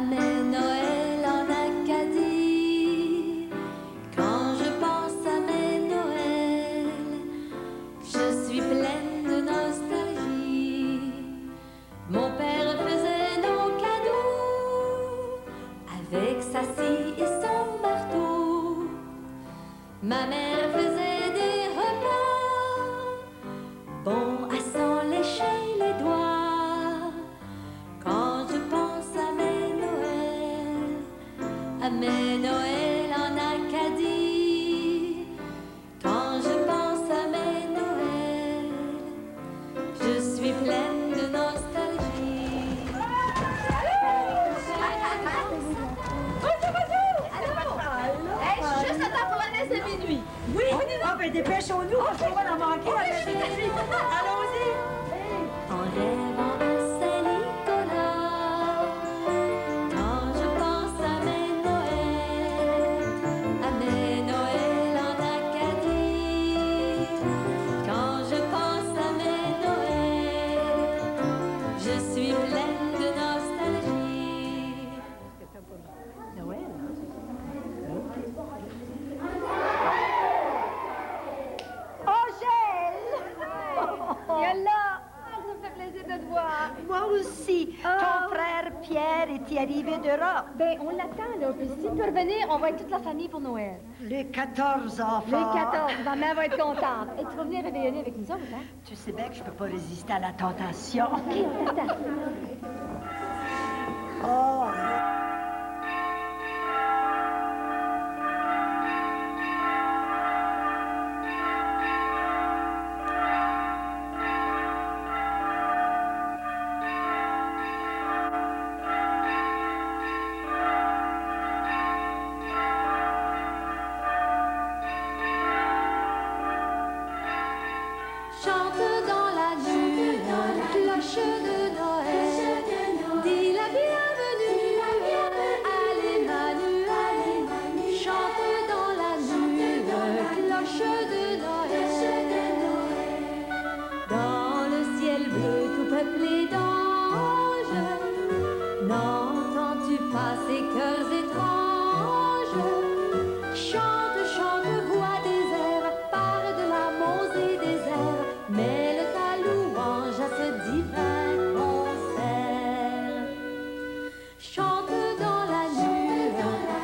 mes Noëls en Acadie. Quand je pense à mes Noëls, je suis pleine de nostalgie. Mon père faisait nos cadeaux avec sa scie et son marteau. Ma mère faisait des repas bons à s'en lécher les doigts. Quand je pense à mes Noëls en Acadie. Quand je pense à mes Noëls, je suis pleine de nostalgie. Hey, je suis juste à temps pour la messe de minuit. Oui, ah, ben dépêchons-nous, parce qu'on va la manquer. Allons-y. En rêvant à Saint-Nicolas, quand je pense à mes Noëls en Acadie. Quand je pense à mes Noëls, je suis pleine de nostalgie. Noël, Yalla! Ça me fait plaisir de te voir. moi aussi. Ton frère Pierre est-il arrivé d'Europe? Ben, on l'attend, là. Puis s'il peut revenir, on va être toute la famille pour Noël. Les 14 enfants. Les 14. Ma mère va être contente. Et tu vas venir réveillonner avec nous autres, hein? Tu sais bien que je peux pas résister à la tentation. OK, attends. Oh. Chante dans la nuit, cloche de Noël, dis la bienvenue à l'Emmanuel. Chante dans la nuit, cloche de Noël. Dans le ciel bleu tout peuplé d'anges, n'entends-tu pas ces chœurs étranges? Chante, chante, voix des airs, parle de la Mose et des airs, mêle ta louange à ce divin concert. Chante dans la nuit,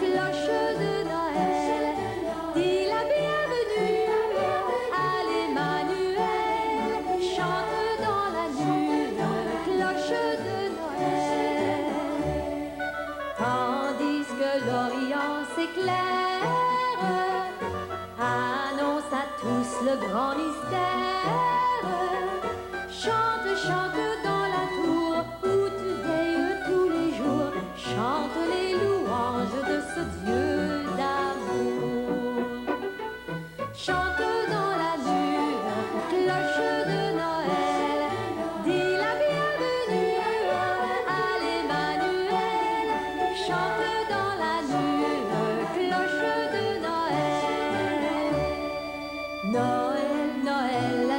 cloche de Noël, dis la bienvenue à l'Emmanuel. Chante dans la nuit, cloche de Noël, tandis que l'Orient s'éclaire, annonce à tous le grand mystère. Chante, chante dans la tour où tu veilles tous les jours. Chante les louanges de ce Dieu d'amour. Chante dans la nuit, cloche de Noël, dis la bienvenue à l'Emmanuel. Chante dans la nuit, cloche de Noël. Noël, Noël,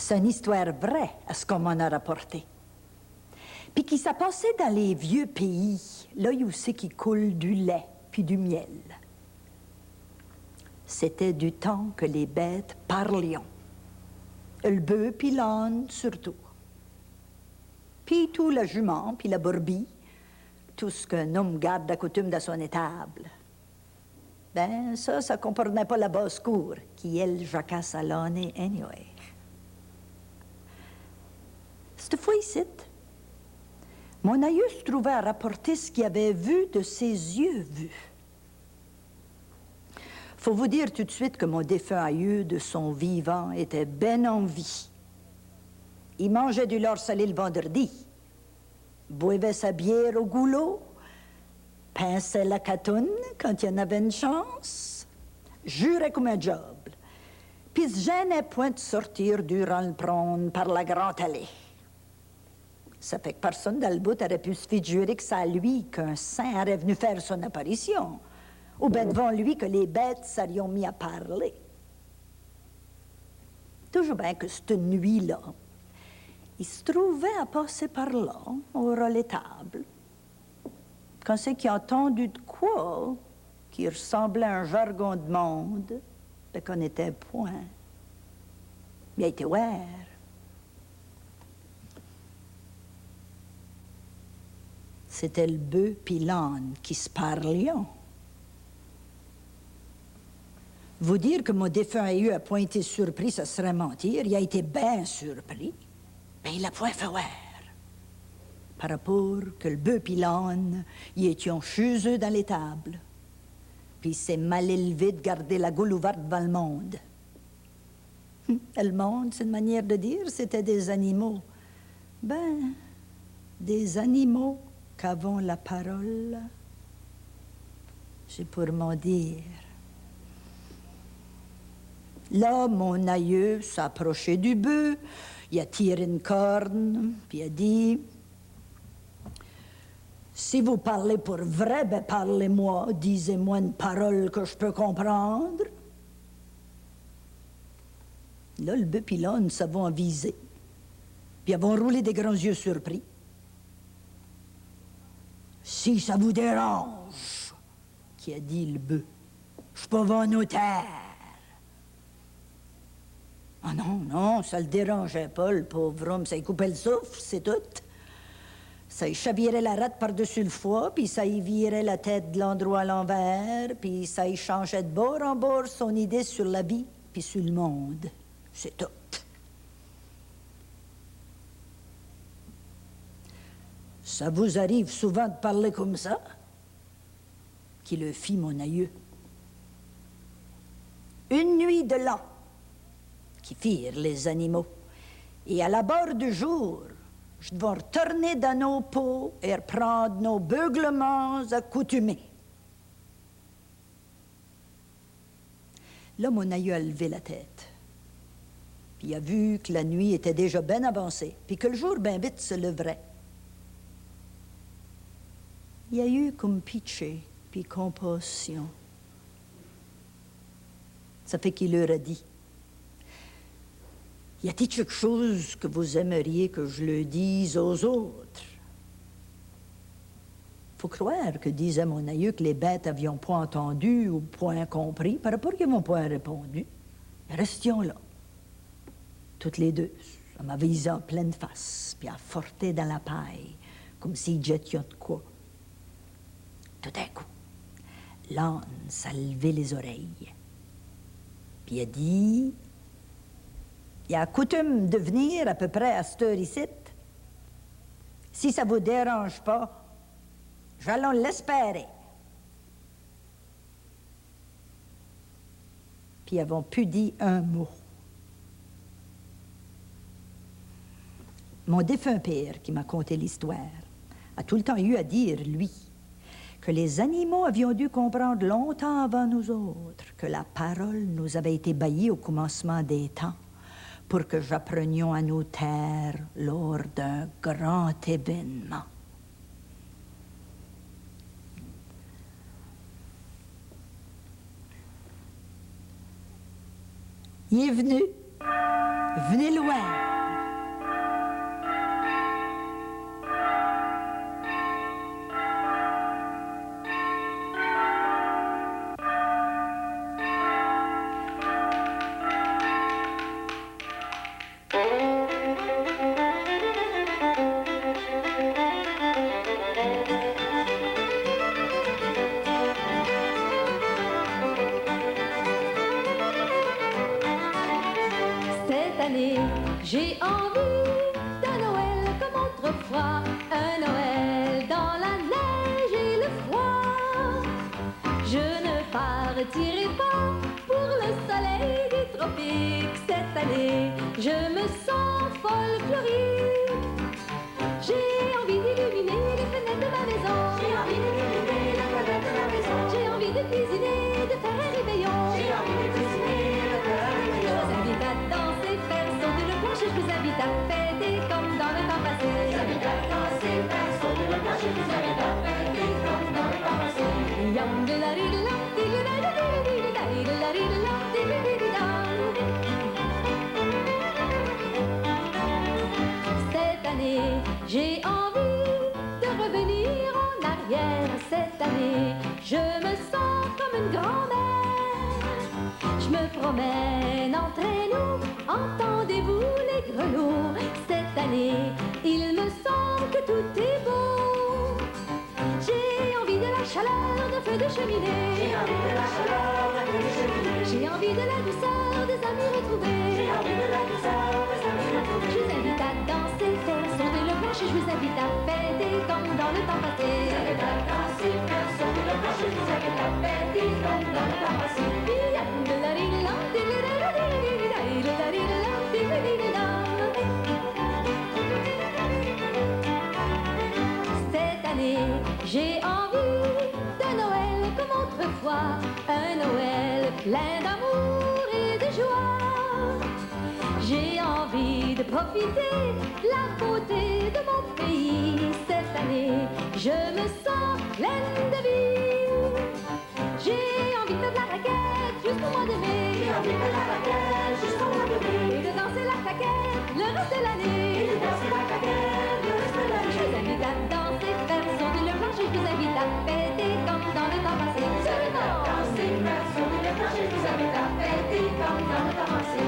C'est une histoire vraie, à ce qu'on m'en a rapporté. Puis qui s'est passé dans les vieux pays, là où c'est qui coule du lait puis du miel. C'était du temps que les bêtes parlions. Le bœuf puis l'âne surtout. Puis tout la jument puis la brebis, tout ce qu'un homme garde à coutume dans son étable. Ben, ça comprenait pas la basse-cour, qui, elle, jacasse à l'âne anyway. Cette fois ici, mon aïeux se trouvait à rapporter ce qu'il avait vu de ses yeux vus. Faut vous dire tout de suite que mon défunt aïeux, de son vivant, était ben en vie. Il mangeait du lard salé le vendredi, buvait sa bière au goulot, pinçait la catoune quand il y en avait une chance, jurait comme un job, puis se gênait point de sortir durant le prône par la grande allée. Ça fait que personne dans le bout aurait pu se faire jurer que c'est à lui qu'un saint aurait venu faire son apparition, ou bien devant lui que les bêtes s'auraient mis à parler. Toujours bien que cette nuit-là, il se trouvait à passer par là, au relais table, quand c'est qu'il a entendu de quoi qui ressemblait à un jargon de monde, ben qu'on n'était point. Il a été ouvert. C'était le bœuf puis l'âne qui se parlaient. Vous dire que mon défunt aïeux a point été surpris, ça serait mentir. Il a été bien surpris. Mais il a point fait voir. Par rapport que le bœuf puis l'âne, ils étaient chez eux dans l'étable. Puis il s'est mal élevé de garder la gueule ouverte devant le monde. Le monde, c'est une manière de dire, c'était des animaux. Ben, des animaux qu'avant la parole, j'ai pour m'en dire. Là, mon aïeux s'approchait du bœuf, il a tiré une corne, puis il a dit « Si vous parlez pour vrai, ben parlez-moi, disez-moi une parole que je peux comprendre. » Là, le bœuf et l'âne s'avont avisé, puis avons roulé des grands yeux surpris. « Si ça vous dérange, qui a dit le bœuf, je peux vous notaire. » Ah non, non, ça le dérangeait pas, le pauvre homme, ça y coupait le souffle, c'est tout. Ça y chavirait la rate par-dessus le foie, puis ça y virait la tête de l'endroit à l'envers, puis ça y changeait de bord en bord son idée sur la vie, puis sur le monde. C'est tout. Ça vous arrive souvent de parler comme ça? Qui le fit mon aïeux. Une nuit de l'an, qui firent les animaux, et à la barre du jour, je devais retourner dans nos pots et reprendre nos beuglements accoutumés. Là, mon aïeux a levé la tête, puis il a vu que la nuit était déjà bien avancée, puis que le jour bien vite se leverait. Il y a eu comme pitié, puis compassion. Ça fait qu'il leur a dit, « Y a-t-il quelque chose que vous aimeriez que je le dise aux autres? » Faut croire que disait mon aïeux que les bêtes avions point entendu ou point compris, par rapport qu'ils m'ont point répondu. Restions là, toutes les deux, à m'aviser en pleine face, puis à forter dans la paille, comme s'ils jettent de quoi. Tout d'un coup, l'âne s'est levé les oreilles, puis a dit, « Il y a coutume de venir à peu près à cette heure ici. Si ça vous dérange pas, j'allons l'espérer. » Puis ils avons pu dire un mot. Mon défunt père, qui m'a conté l'histoire, a tout le temps eu à dire, lui, que les animaux avions dû comprendre longtemps avant nous autres que la parole nous avait été baillie au commencement des temps pour que j'apprenions à nous taire lors d'un grand événement. Il est venu Venez loin. J'ai envie d'un Noël comme autrefois, un Noël dans la neige et le froid. Je ne partirai pas pour le soleil des tropiques. Cette année, je me sens folklorique. J'ai envie d'illuminer les fenêtres de ma maison. J'ai envie d'illuminer les fenêtres de ma maison. J'ai envie de cuisiner, de faire un réveillon. J'ai envie de cuisiner, de faire un réveillon. Je vous invite à danser, faire sauter le plancher. Je vous invite à fêter comme dans le temps passé. Je vous invite à danser, faire sauter le plancher. Je vous invite à fêter comme dans le temps passé. Yam de la ri de la di de la di de la di de la di de la di de la. Cette année, j'ai envie de revenir en arrière. Cette année, je me sens comme une grand-mère. Je me promène entre nous, entendez-vous les grelots? Cette année, il me semble que tout est beau. J'ai envie de la chaleur de feu de cheminée. J'ai envie de la chaleur de feu de cheminée. J'ai envie de la douceur des amis retrouvés. J'ai envie de la douceur des amis retrouvés. Je vous invite à danser, faire sauter le plancher. Je vous invite à fêter comme dans le temps passé. Je vous invite à danser, faire sauter le plancher. Je vous invite à fêter comme dans le temps passé. Cette année, j'ai envie d'un Noël comme autrefois, un Noël plein d'amour et de joie. J'ai envie de profiter la beauté de mon pays. Cette année, je me sens pleine de vie. J'ai envie de faire de la raquette jusqu'au mois de mai. J'ai envie de faire de la raquette jusqu'au mois de mai. Et de danser la claquette le reste de l'année. Et de danser la claquette le reste de l'année. Je vous invite à danser, faire sauter le plancher. Je vous invite à fêter comme dans le temps passé. Je vous invite à danser, faire sauter le plancher. Je vous invite à fêter comme dans le temps passé.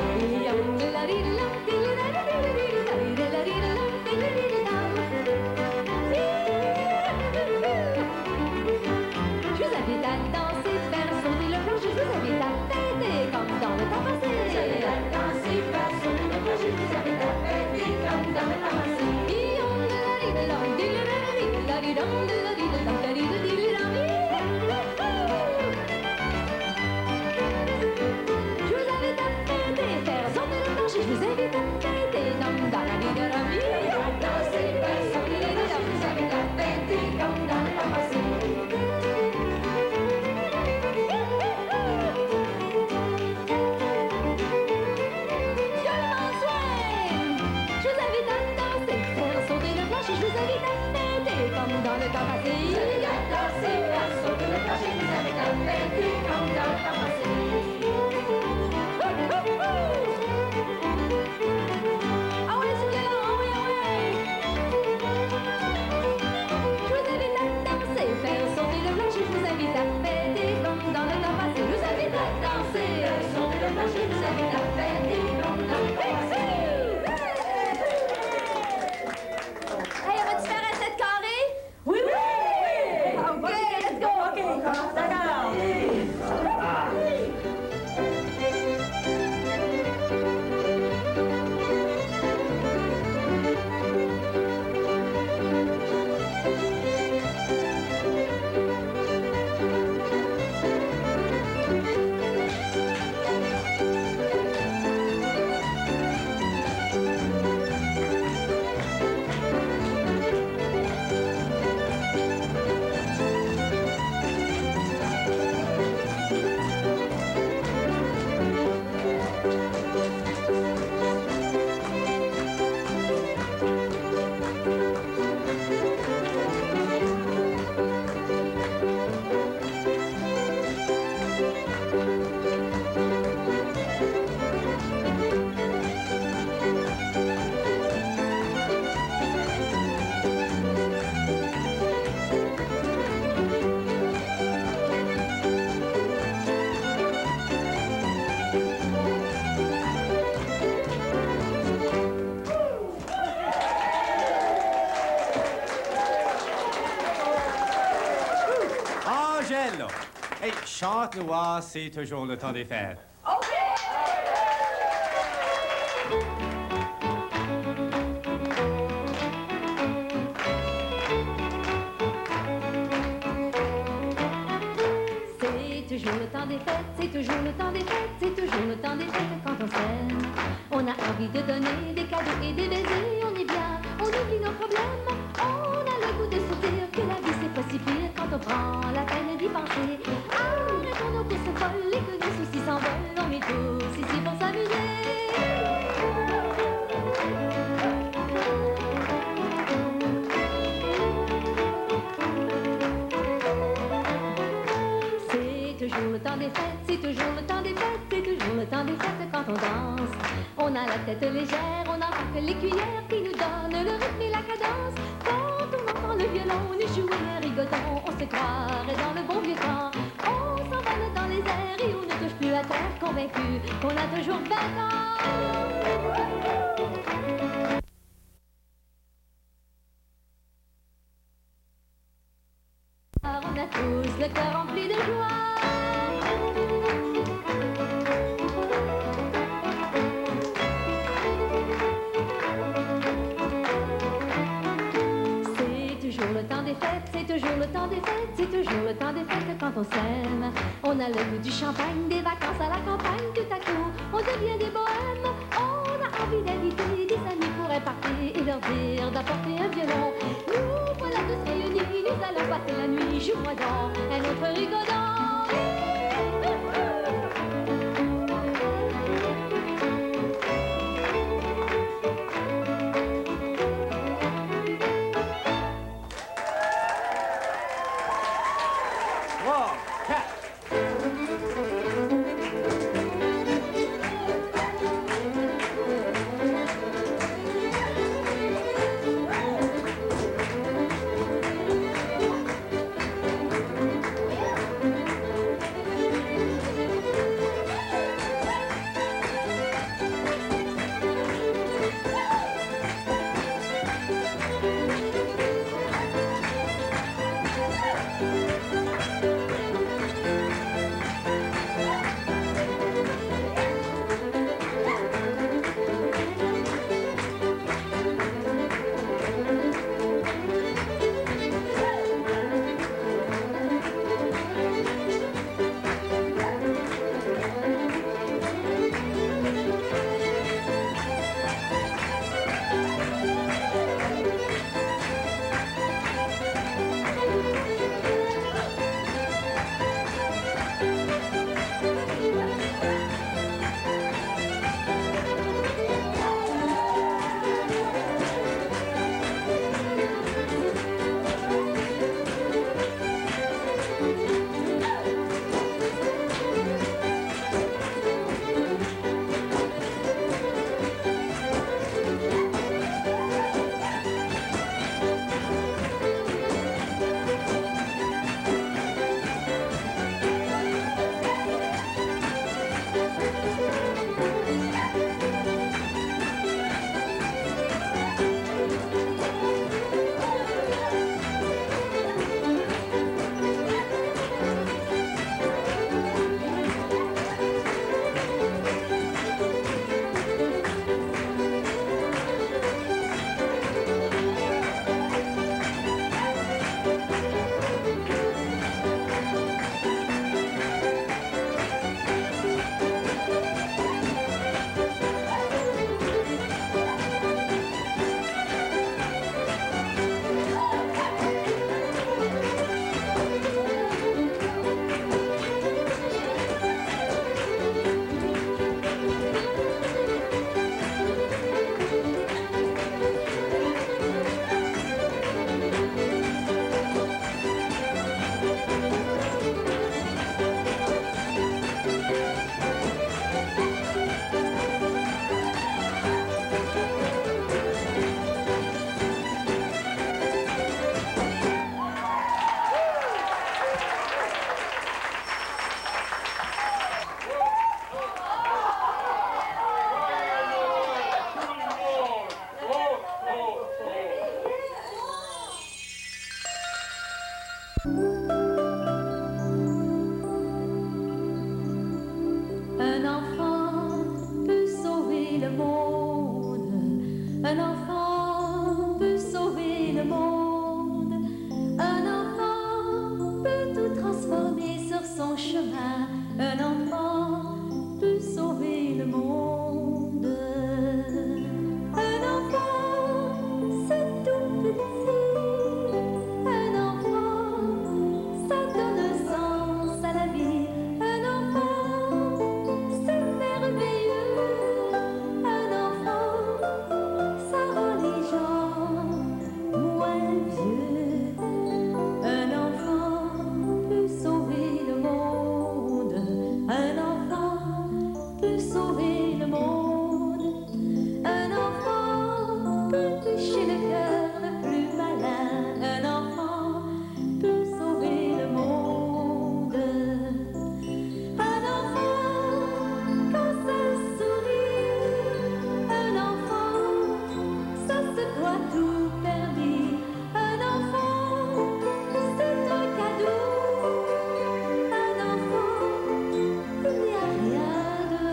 Je vous invite à danser, faire sauter le plancher. Je vous invite à fêter comme dans le temps passé. Je vous invite à danser, faire sauter le plancher. Je vous invite à fêter comme dans le temps passé. Chante-Loire, c'est toujours le temps des fêtes. C'est toujours le temps des fêtes, c'est toujours le temps des fêtes, c'est toujours le temps des fêtes quand on s'aime. On a envie de donner des cadeaux et des baisers, on est bien, on oublie nos problèmes. On a le goût de se dire que la vie c'est pas si pire quand on prend la peine d'y penser. Arrêtons nos courses folles et que nos soucis s'envolent, on est tous ici pour s'amuser. C'est toujours le temps des fêtes, c'est toujours le temps des fêtes, c'est toujours le temps des fêtes quand on danse. On a la tête légère, on embarque les cuillères qui nous donnent le rythme et la cadence. Quand on entend le violon, nous jouer rigoton, on se croirait dans le bon vieux temps. On s'envole dans les airs et on ne touche plus à terre, convaincu qu'on a toujours 20 ans. On a tous le cœur rempli de joie. C'est toujours le temps des fêtes, c'est toujours le temps des fêtes, c'est toujours le temps des fêtes quand on s'aime. On a le goût du champagne, des vacances à la campagne, tout à coup on devient des bohèmes. On a envie d'inviter des amis pour un party et leur dire d'apporter un violon. Nous voilà tous réunis, nous allons passer la nuit, joue-moi donc un autre rigodon. chemin. Un enfant peut sauver le monde. Un enfant, c'est tout petit. Un enfant, ça donne sens à la vie. Un enfant, c'est merveilleux. Un enfant, ça rend les gens moins vieux. Un enfant peut sauver le monde. Un enfant peut sauver le monde. Un enfant peut toucher le cœur le plus malin. Un enfant peut sauver le monde. Un enfant, quand ça sourit, un enfant, ça se croit tout permis. Un enfant, c'est un cadeau. Un enfant, il n'y a rien de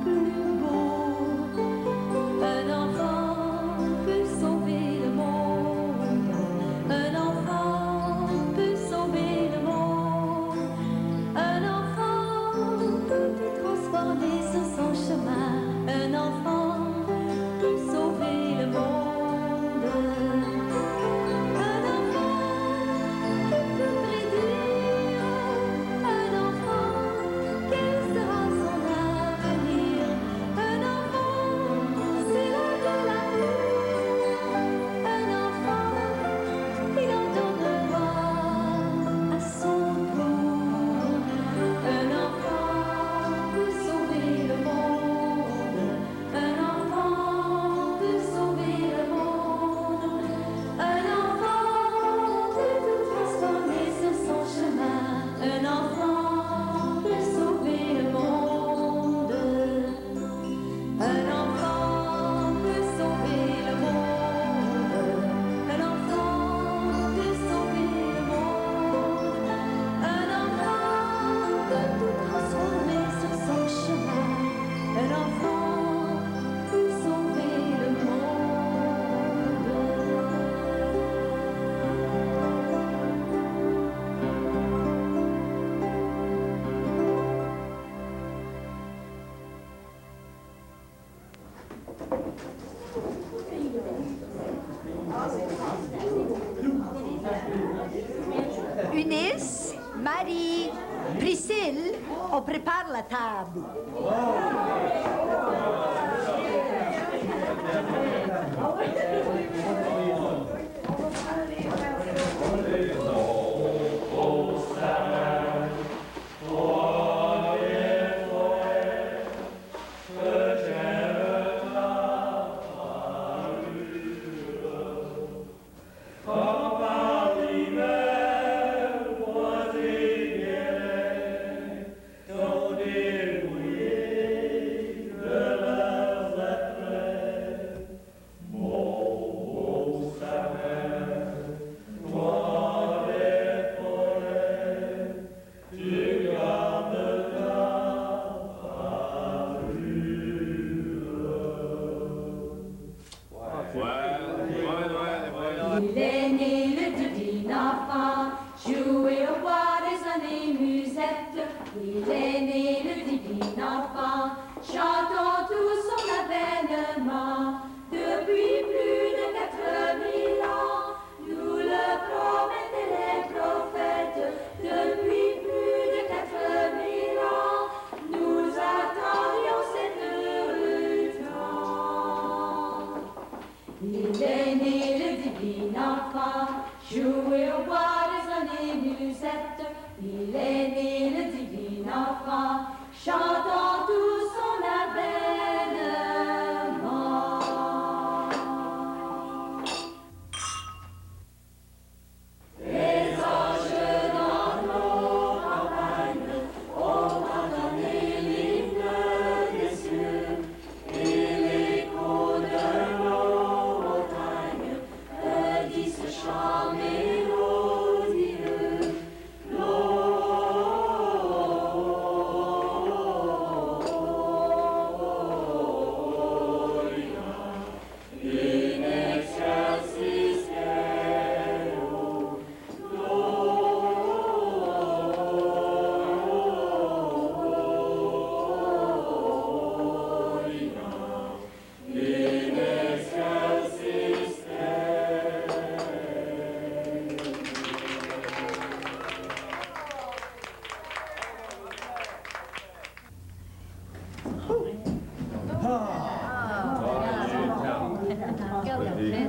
plus beau. Un enfant peut sauver le monde. Un enfant peut sauver le monde. Un enfant peut tout transformer sur son chemin. Un enfant peut sauver le monde. Un enfant qui peut prédire. Un enfant, quel sera son avenir. Un enfant, c'est l'âge de l'amour. Un enfant, il en donnera à son tour. Un enfant peut sauver le monde. Un enfant peut sauver le monde. Un enfant peut tout transformer sur son chemin. Un enfant peut sauver le monde. Un enfant peut sauver le monde. Un enfant peut sauver le monde. Un enfant peut tout transformer sur son chemin. Un enfant peut sauver le monde. Eunice, Marie, Priscille, on prépare la table. Il est né le divin enfant, joué au bois des années musettes. Il est né le divin enfant, chantons tous son avènement. Depuis plus de 4000 ans, nous le promettaient les prophètes. Depuis plus de 4000 ans, nous attendions cet heureux temps. Il est né le divin enfant, joué au bois des années musettes. Il est né le divin enfant, chantons tous son avènement.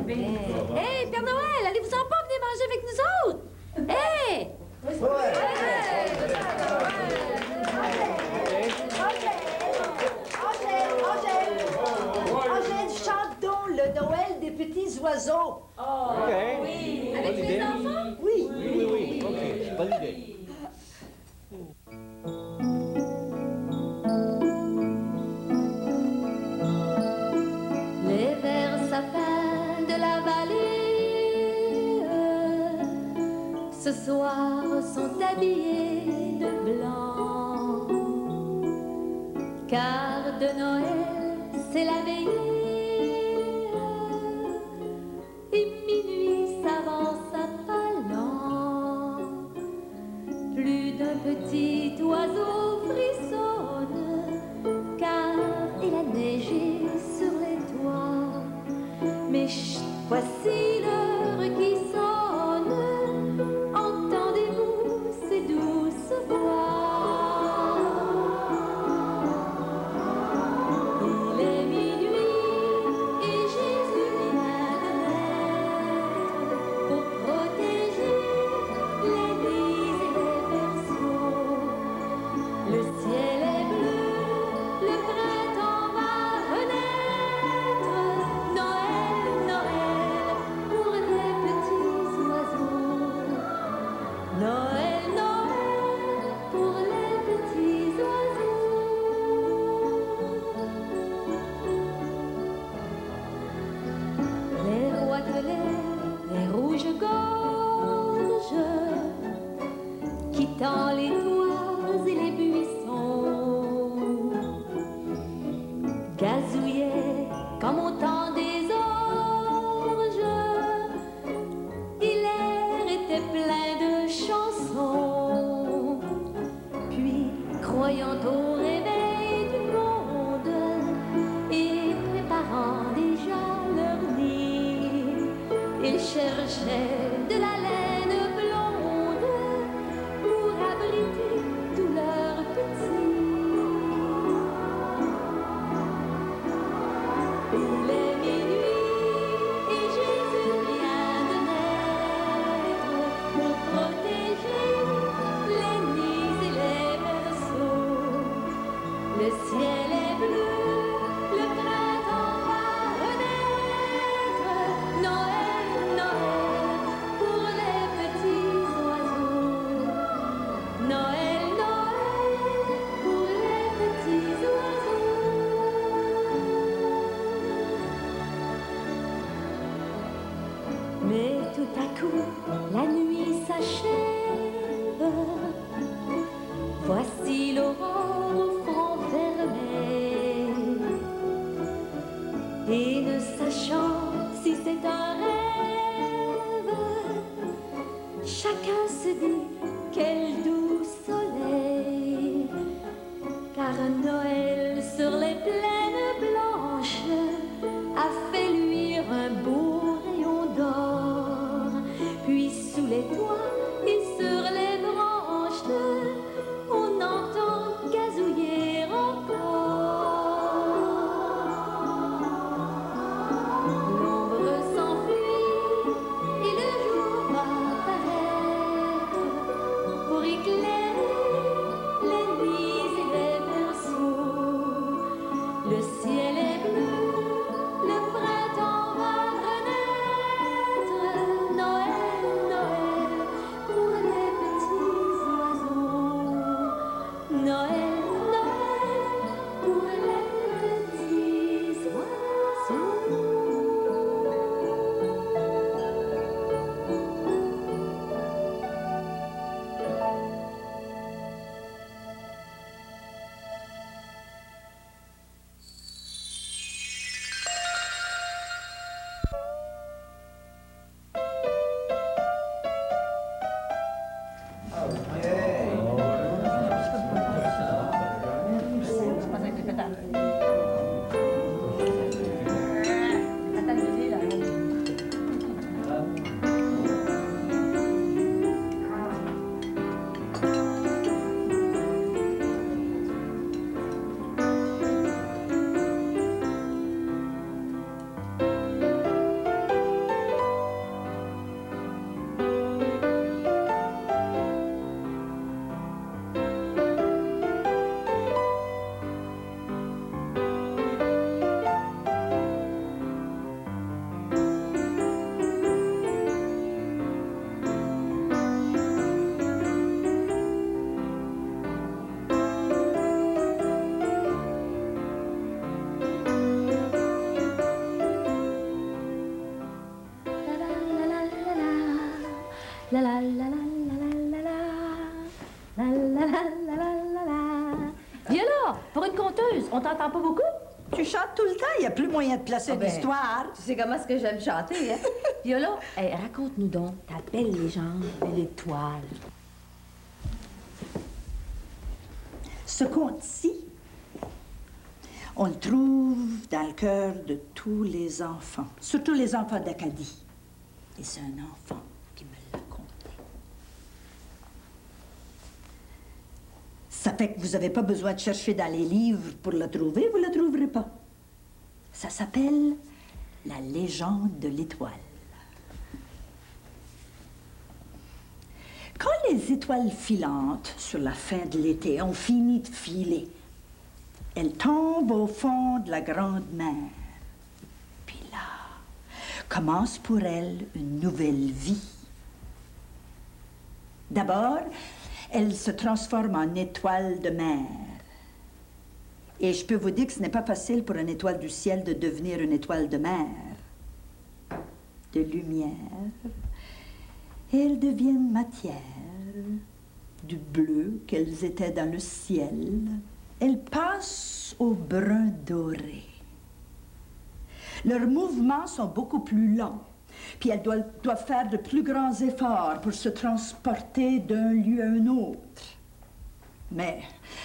Hey, Père Noël, allez-vous-en pas venir manger avec nous autres? Hey! Angèle, chante donc le Noël des petits oiseaux. Avec les enfants? Oui. OK, bonne idée. Les verts sapins de la vallée ce soir sont habillés de blanc, car de Noël c'est la veillée et minuit s'avance à pas lents. Plus d'un petit oiseau frissonne, car il a neigé sur les toits. Mais chut, voici l'heure qui sonne, entendez-vous ces douces voix? Il est minuit et Jésus vient de naître pour protéger les nids et les berceaux. Le ciel est bleu, le printemps va renaître. Noël, Noël, pour les petits oiseaux. Noël, Noël, pour les petits oiseaux. Les roitelets, les rouges-gorges, quittant les toits et les buissons, gazouillaient comme au temps des orges, et l'air était plein de chansons. Puis, croyant au réveil du monde et préparant déjà leur nid, ils cherchaient de la laine blonde pour abriter tous leurs petits. Il est minuit et Jésus vient de naître pour protéger les nids et les berceaux. Le ciel est bleu, le printemps va renaître. Noël, Noël, pour les petits oiseaux. Noël, Noël, pour les petits oiseaux. Mais tout à coup, la nuit s'achève. Voici l'aurore au front fermé. Et ne sachant si c'est un rêve, chacun se dit quel doux soleil. Car Noël sur les plaines blanches a fait luire un beau rayon d'or. Puis sous les toits et sur les branches, on entend gazouiller encore. L'ombre s'enfuit et le jour va paraître pour éclairer les nids et les berceaux. Le ciel est bleu, le printemps va renaître. Noël, Noël, pour les petits oiseaux. Noël, Noël, pour les petits oiseaux. ça? Pour une conteuse, on t'entend pas beaucoup? Tu chantes tout le temps, il n'y a plus moyen de placer Ah ben, l'histoire. Tu sais comment est-ce que j'aime chanter, hein? Viola, hey, raconte-nous donc ta belle légende de l'étoile. Ce conte-ci, on le trouve dans le cœur de tous les enfants, surtout les enfants d'Acadie. Et c'est un enfant qui me l'a conté. Ça fait que vous n'avez pas besoin de chercher dans les livres pour le trouver, vous ne le trouverez pas. Ça s'appelle La légende de l'étoile. Quand les étoiles filantes, sur la fin de l'été, ont fini de filer, elles tombent au fond de la grande mer. Puis là, commence pour elles une nouvelle vie. D'abord, elles se transforment en étoiles de mer. Et je peux vous dire que ce n'est pas facile pour une étoile du ciel de devenir une étoile de mer. De lumière. Et elles deviennent matière, du bleu qu'elles étaient dans le ciel. Elles passent au brun doré. Leurs mouvements sont beaucoup plus lents, puis elles doivent faire de plus grands efforts pour se transporter d'un lieu à un autre. Mais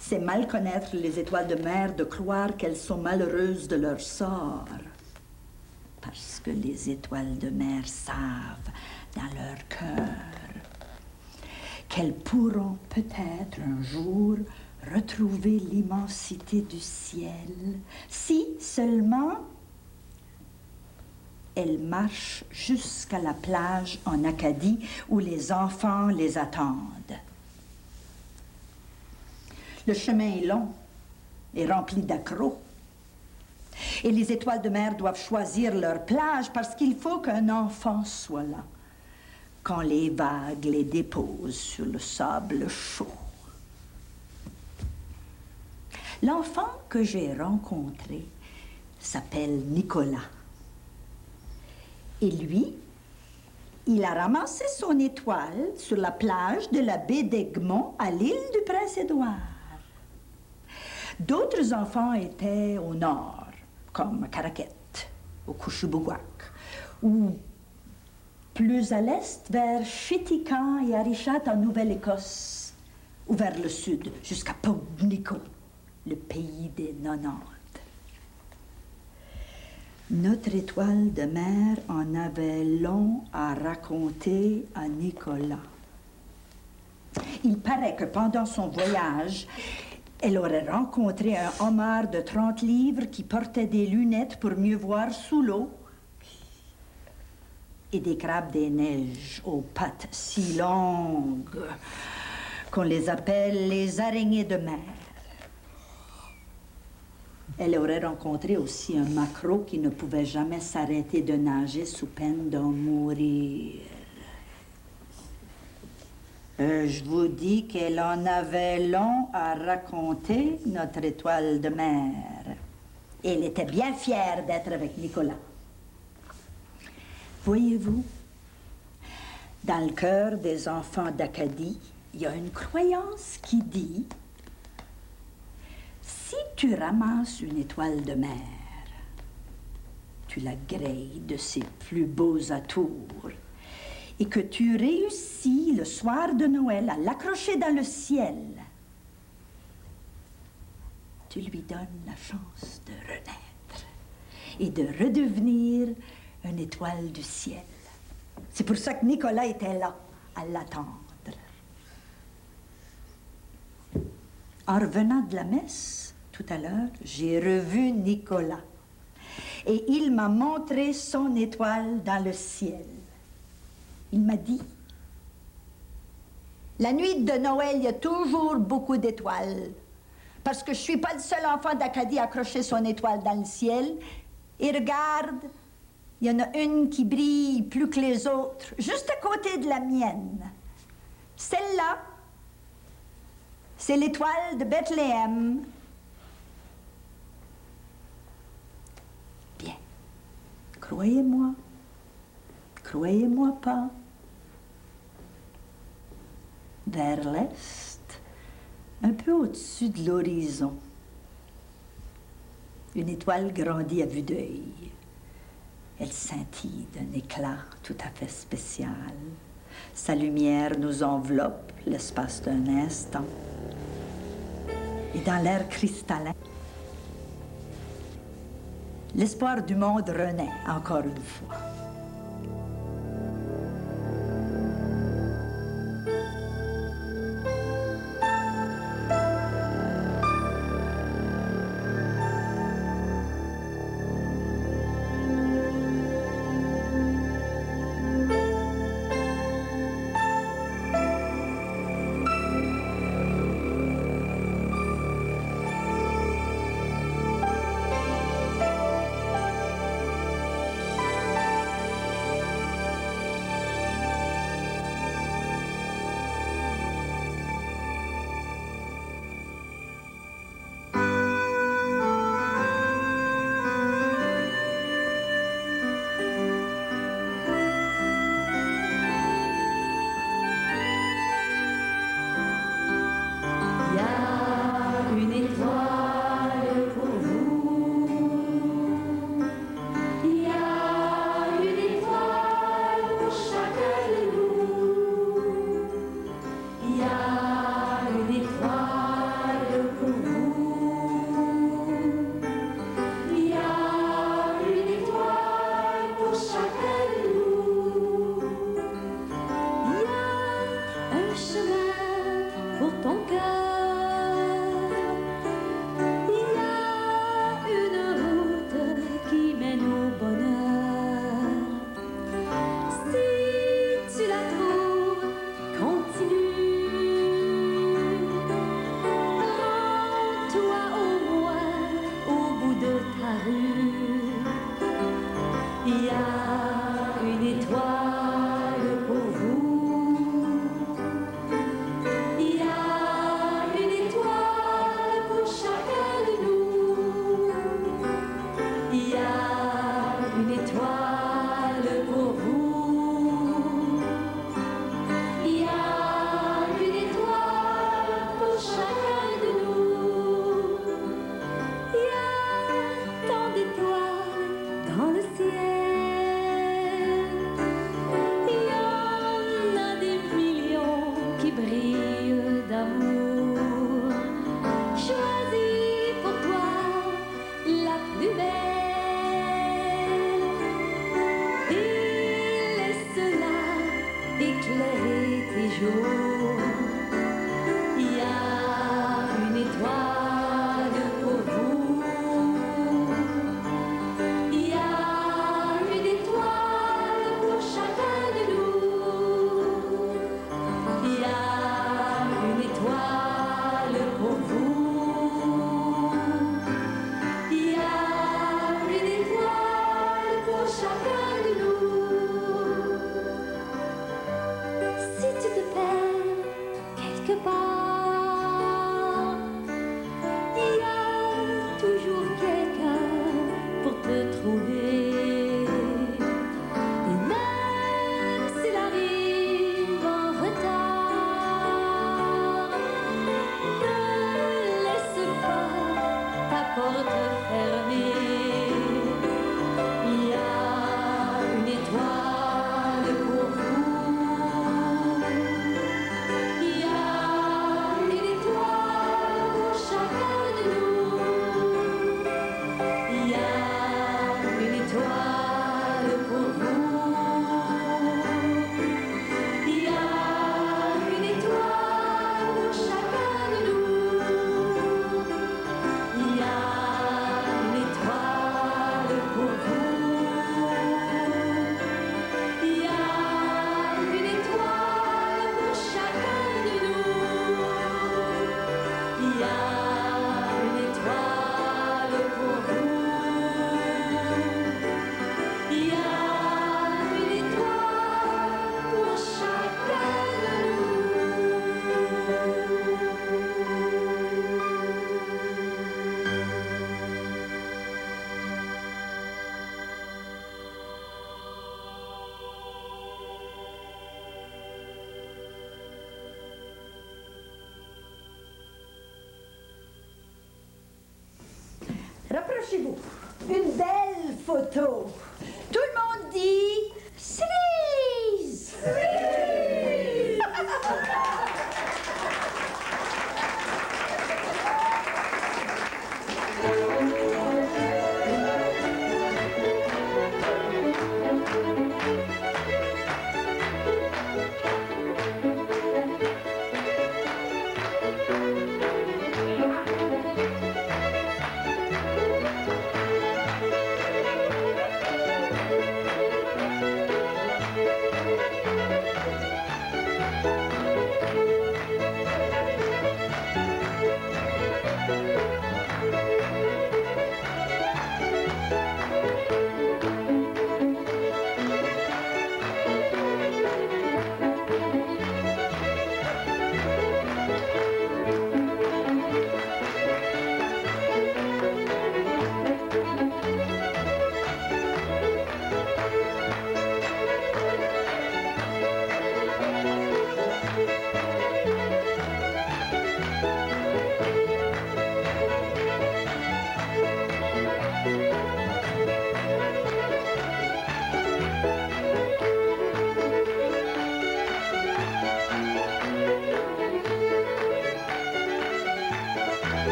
c'est mal connaître les étoiles de mer de croire qu'elles sont malheureuses de leur sort. Parce que les étoiles de mer savent dans leur cœur qu'elles pourront peut-être un jour retrouver l'immensité du ciel si seulement elles marchent jusqu'à la plage en Acadie où les enfants les attendent. Le chemin est long et rempli d'accros. Et les étoiles de mer doivent choisir leur plage parce qu'il faut qu'un enfant soit là quand les vagues les déposent sur le sable chaud. L'enfant que j'ai rencontré s'appelle Nicolas. Et lui, il a ramassé son étoile sur la plage de la baie d'Egmont à l'île du Prince-Édouard. D'autres enfants étaient au nord, comme à Caraquet, au Couchibouguac, ou plus à l'est, vers Chitican et Arichat en Nouvelle-Écosse, ou vers le sud, jusqu'à Pubnico, le pays des 90. Notre étoile de mer en avait long à raconter à Nicolas. Il paraît que pendant son voyage, elle aurait rencontré un homard de 30 livres qui portait des lunettes pour mieux voir sous l'eau et des crabes des neiges aux pattes si longues qu'on les appelle les araignées de mer. Elle aurait rencontré aussi un maquereau qui ne pouvait jamais s'arrêter de nager sous peine d'en mourir. Je vous dis qu'elle en avait long à raconter, notre étoile de mer. Et elle était bien fière d'être avec Nicolas. Voyez-vous, dans le cœur des enfants d'Acadie, il y a une croyance qui dit: si tu ramasses une étoile de mer, tu la grayes de ses plus beaux atours, et que tu réussis le soir de Noël à l'accrocher dans le ciel, tu lui donnes la chance de renaître et de redevenir une étoile du ciel. C'est pour ça que Nicolas était là, à l'attendre. En revenant de la messe, tout à l'heure, j'ai revu Nicolas. Et il m'a montré son étoile dans le ciel. Il m'a dit: la nuit de Noël, il y a toujours beaucoup d'étoiles. Parce que je ne suis pas le seul enfant d'Acadie à accrocher son étoile dans le ciel. Et regarde, il y en a une qui brille plus que les autres, juste à côté de la mienne. Celle-là, c'est l'étoile de Bethléem. Bien. Croyez-moi. Croyez-moi pas. Vers l'est, un peu au-dessus de l'horizon, Une étoile grandit à vue d'œil. Elle scintille d'un éclat tout à fait spécial. Sa lumière nous enveloppe l'espace d'un instant. Et dans l'air cristallin, l'espoir du monde renaît encore une fois. Rapprochez-vous. Une belle photo. Tout le monde dit cerise.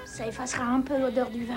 Ça effacera un peu l'odeur du vin.